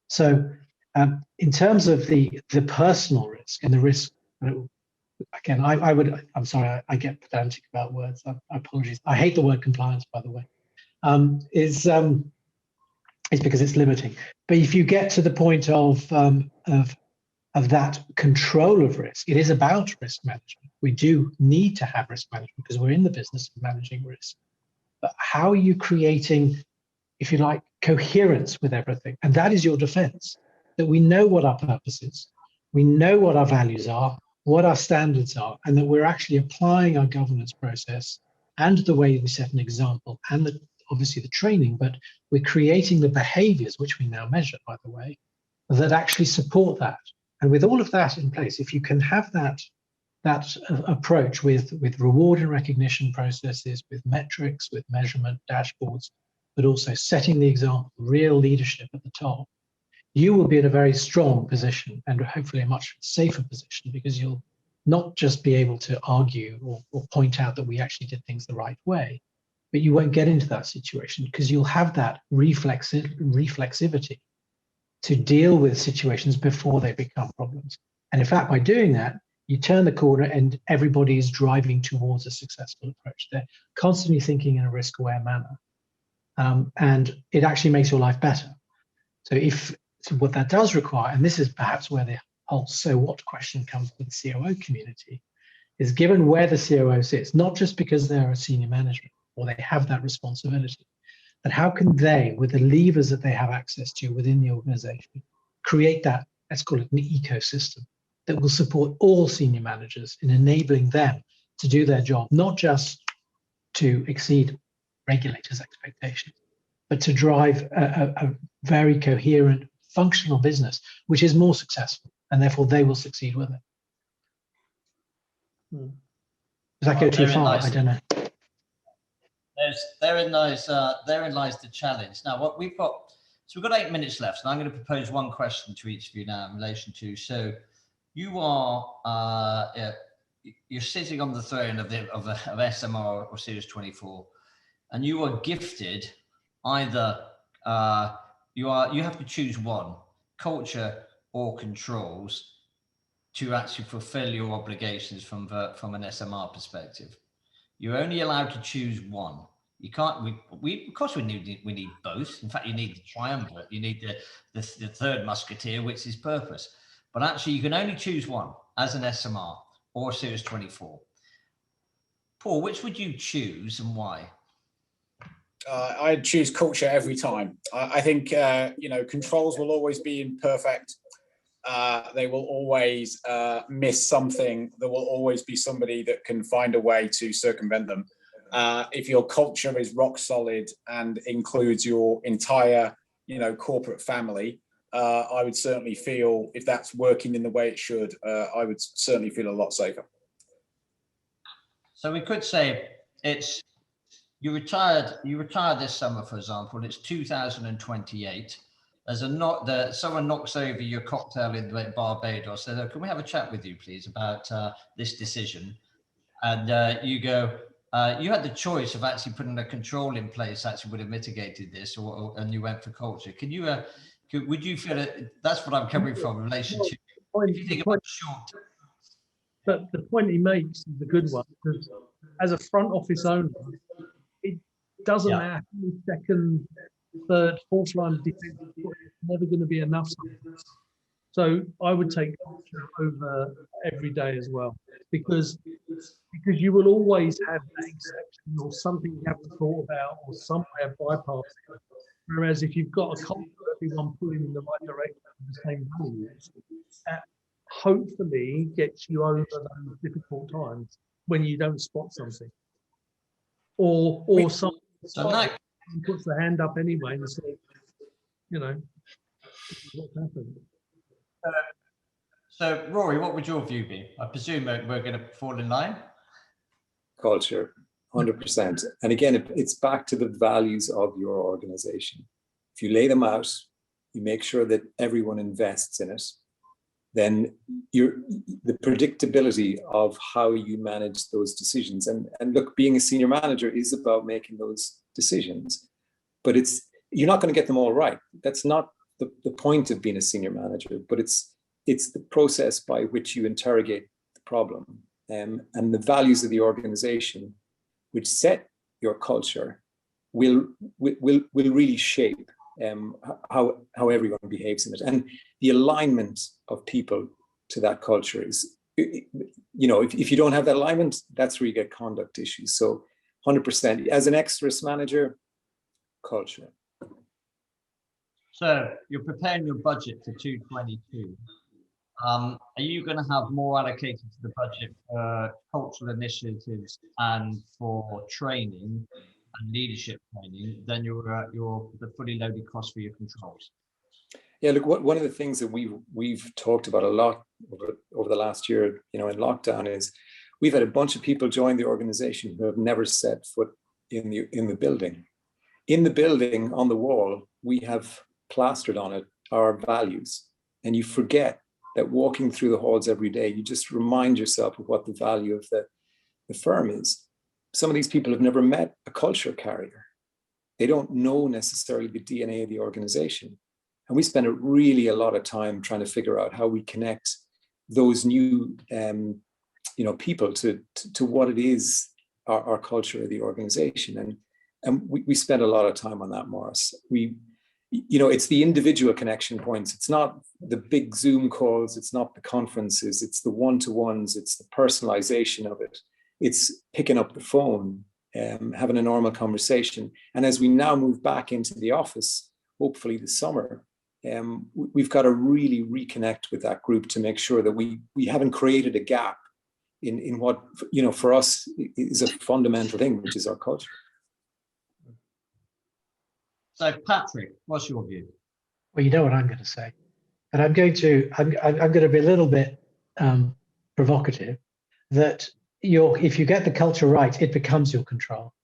So in terms of the personal risk and the risk, again, I'm sorry, I get pedantic about words. I apologize. I hate the word compliance, by the way. Is because it's limiting. But if you get to the point of that control of risk, it is about risk management. We do need to have risk management because we're in the business of managing risk. But how are you creating, if you like, coherence with everything? And that is your defense, that we know what our purpose is, we know what our values are, what our standards are, and that we're actually applying our governance process and the way we set an example and obviously the training, but we're creating the behaviors, which we now measure, by the way, that actually support that. And with all of that in place, if you can have that approach with reward and recognition processes, with metrics, with measurement dashboards, but also setting the example, real leadership at the top, you will be in a very strong position and hopefully a much safer position, because you'll not just be able to argue or point out that we actually did things the right way, but you won't get into that situation because you'll have that reflexivity to deal with situations before they become problems. And in fact, by doing that, you turn the corner and everybody is driving towards a successful approach. They're constantly thinking in a risk-aware manner. And it actually makes your life better. So what that does require, and this is perhaps where the whole so what question comes with the COO community, is given where the COO sits, not just because they're a senior manager or they have that responsibility, but how can they, with the levers that they have access to within the organization, create that, let's call it an ecosystem, that will support all senior managers in enabling them to do their job, not just to exceed regulators' expectations, but to drive a very coherent, functional business, which is more successful, and therefore they will succeed with it. Does that go too far? I don't know. Therein lies the challenge. Now, what we've got 8 minutes left, and I'm going to propose one question to each of you now in relation to. So, you are you're sitting on the throne of SMR or Series 24. and you are gifted either you have to choose one, culture or controls, to actually fulfill your obligations from an SMR perspective. You're only allowed to choose one. You can't. We of course we need both. In fact, you need the triumvirate. You need the third musketeer, which is purpose. But actually, you can only choose one as an SMR or Series 24. Paul, which would you choose and why? I'd choose culture every time. I think controls will always be imperfect. They will always miss something. There will always be somebody that can find a way to circumvent them. If your culture is rock solid and includes your entire, corporate family, I would certainly feel, if that's working in the way it should, I would certainly feel a lot safer. So we could say you retired this summer, for example, and it's 2028. Someone knocks over your cocktail in Barbados, says, "Can we have a chat with you, please, about this decision?" And you go, you had the choice of actually putting a control in place that actually would have mitigated this, and you went for culture. Can you, would you feel that's what I'm coming from in relation to? If you think about short. But the point he makes is a good one, because as a front office owner, it doesn't matter how many second, third, fourth line of defense, it's never going to be enough. So I would take culture over every day as well, because you will always have that exception or something you haven't thought about or somewhere bypassing. Whereas if you've got a culture of everyone pulling in the right direction with the same values, hopefully gets you over those difficult times when you don't spot something, or someone puts the hand up anyway and says, what's happened. So Rory, what would your view be? I presume we're going to fall in line. Culture, 100%. And again, it's back to the values of your organization. If you lay them out, you make sure that everyone invests in it, then the predictability of how you manage those decisions. And look, being a senior manager is about making those decisions, but you're not going to get them all right. That's not the point of being a senior manager, but it's the process by which you interrogate the problem, and the values of the organization, which set your culture, will really shape how everyone behaves in it. And the alignment of people to that culture is, if you don't have that alignment, that's where you get conduct issues. So 100%. As an ex-risk manager, culture. So you're preparing your budget for 2022. Are you going to have more allocated to the budget for cultural initiatives and for training and leadership training than the fully loaded cost for your controls? Yeah, look, one of the things that we've talked about a lot over the last year, in lockdown, is we've had a bunch of people join the organization who have never set foot in the building. In the building, on the wall, we have plastered on it our values, and you forget that walking through the halls every day, you just remind yourself of what the value of the firm is. Some of these people have never met a culture carrier. They don't know necessarily the DNA of the organization. And we spend a lot of time trying to figure out how we connect those new people to what it is, our culture of the organization. And we spend a lot of time on that, Maurice. It's the individual connection points. It's not the big Zoom calls. It's not the conferences. It's the one-to-ones. It's the personalization of it. It's picking up the phone, having a normal conversation. And as we now move back into the office, hopefully this summer, we've got to really reconnect with that group to make sure that we haven't created a gap in what, for us is a fundamental thing, which is our culture. So Patrick, what's your view? Well, you know what I'm going to say, and I'm going to be a little bit provocative. That if you get the culture right, it becomes your control,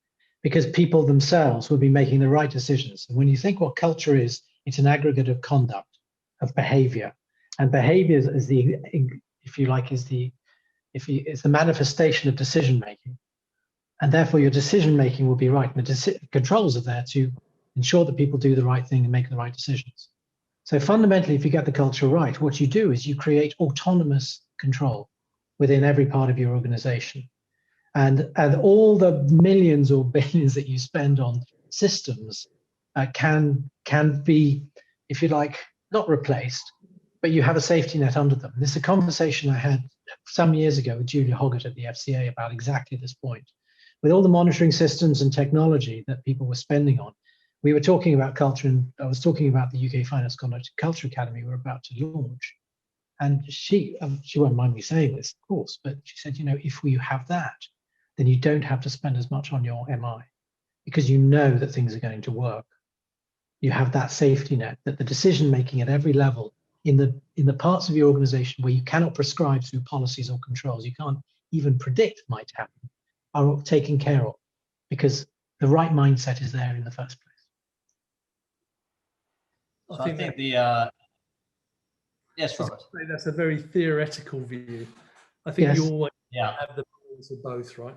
because people themselves will be making the right decisions. And when you think what culture is, it's an aggregate of conduct, of behavior, and behavior is the manifestation of decision making. And therefore your decision making will be right. And the controls are there to ensure that people do the right thing and make the right decisions. So fundamentally, if you get the culture right, what you do is you create autonomous control within every part of your organization. And all the millions or billions that you spend on systems can be, if you like, not replaced, but you have a safety net under them. This is a conversation I had some years ago with Julia Hoggett at the FCA about exactly this point. With all the monitoring systems and technology that people were spending on, we were talking about culture, and I was talking about the UK Finance Conduct Culture Academy we're about to launch. And she won't mind me saying this, of course, but she said, if we have that, then you don't have to spend as much on your MI because you know that things are going to work. You have that safety net, that the decision making at every level in the parts of your organization where you cannot prescribe through policies or controls, you can't even predict might happen, are taken care of because the right mindset is there in the first place. So I think yes, Robert. That's a very theoretical view. I think Yes. you always have the balance of both, right?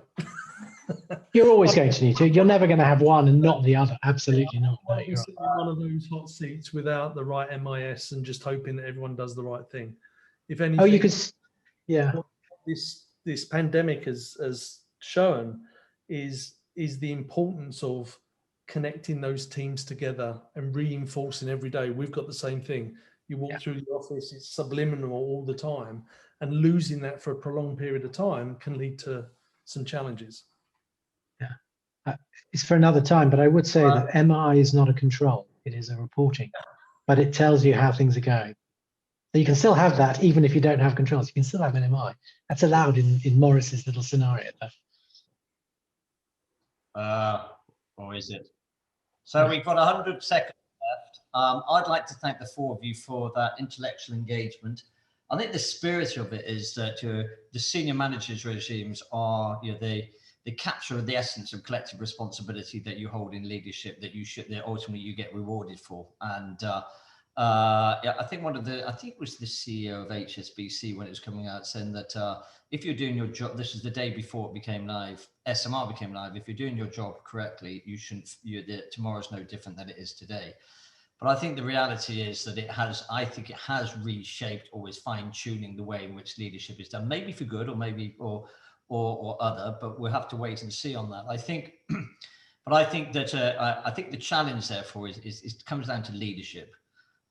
You're always going to need to. You're never going to have one and not the other. Absolutely not. No, You're sitting in one of those hot seats without the right MIS and just hoping that everyone does the right thing. If anything, you could, yeah. What this pandemic has shown is the importance of connecting those teams together and reinforcing every day. We've got the same thing. You walk through the office, it's subliminal all the time, and losing that for a prolonged period of time can lead to some challenges. Yeah, it's for another time, but I would say that MI is not a control. It is a reporting, but it tells you how things are going. So you can still have that even if you don't have controls. You can still have an MI. That's allowed in Morris's little scenario. Or is it? So we've got 100 seconds left. I'd like to thank the four of you for that intellectual engagement. I think the spirit of it is that the senior managers regimes are, they capture the essence of collective responsibility that you hold in leadership that ultimately you get rewarded for. And I think I think it was the CEO of HSBC when it was coming out saying that if you're doing your job, this is the day before it became live, SMR became live. If you're doing your job correctly, tomorrow's no different than it is today. But I think the reality is that I think it has reshaped or is fine tuning the way in which leadership is done, maybe for good or maybe, or other, but we'll have to wait and see on that. I think, but I think that, I think the challenge therefore is comes down to leadership,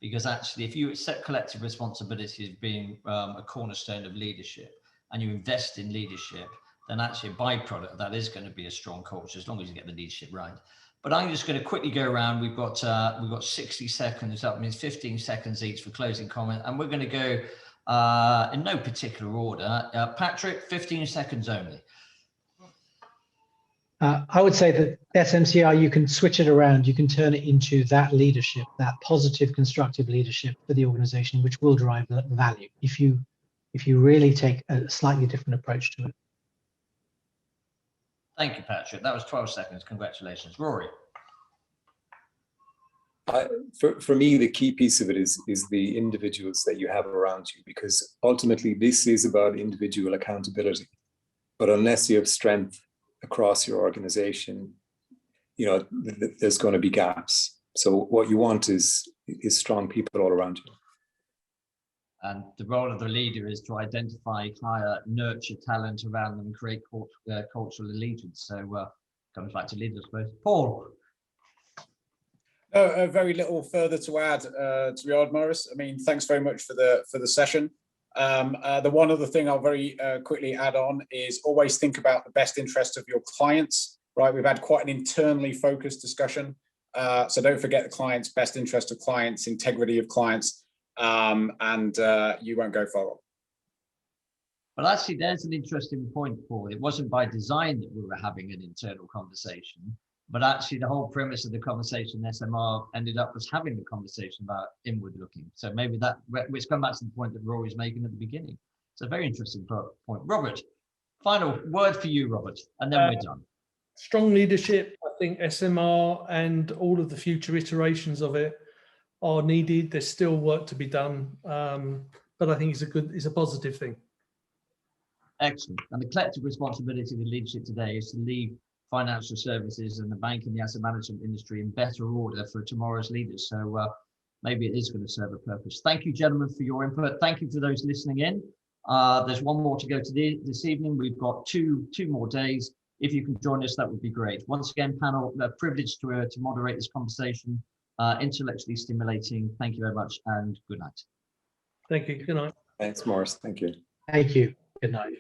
because actually if you accept collective responsibility as being a cornerstone of leadership and you invest in leadership, then actually a byproduct of that is going to be a strong culture as long as you get the leadership right. But I'm just going to quickly go around. We've got 60 seconds. That means 15 seconds each for closing comment. And we're going to go in no particular order. Patrick, 15 seconds only. I would say that SMCR, you can switch it around. You can turn it into that leadership, that positive, constructive leadership for the organization, which will drive value if you really take a slightly different approach to it. Thank you, Patrick. That was 12 seconds. Congratulations. Rory. For me, the key piece of it is the individuals that you have around you, because ultimately this is about individual accountability. But unless you have strength across your organization, there's going to be gaps. So what you want is strong people all around you. And the role of the leader is to identify, hire, nurture talent around them, and create cultural allegiance. So comes back to leaders, I suppose. Paul. Very little further to add, to be honest, Morris. I mean, thanks very much for the session. The one other thing I'll very quickly add on is always think about the best interest of your clients. Right, we've had quite an internally focused discussion, so don't forget the clients, best interest of clients, integrity of clients. And you won't go far wrong. Well, actually, there's an interesting point, Paul. It wasn't by design that we were having an internal conversation, but actually the whole premise of the conversation SMR ended up was having the conversation about inward looking. So maybe which comes back to the point that Rory was making at the beginning. It's a very interesting point. Robert, final word for you, Robert, and then we're done. Strong leadership. I think SMR and all of the future iterations of it are needed. There's still work to be done, but I think it's a positive thing. Excellent. And the collective responsibility of the leadership today is to leave financial services and the bank and the asset management industry in better order for tomorrow's leaders. So maybe it is going to serve a purpose. Thank you, gentlemen, for your input. Thank you for those listening in. There's one more to go to this evening. We've got two more days. If you can join us, that would be great. Once again, panel, privileged to moderate this conversation, intellectually stimulating. Thank you very much and good night. Thank you. Good night. Thanks, Morris. Thank you. Thank you. Good night.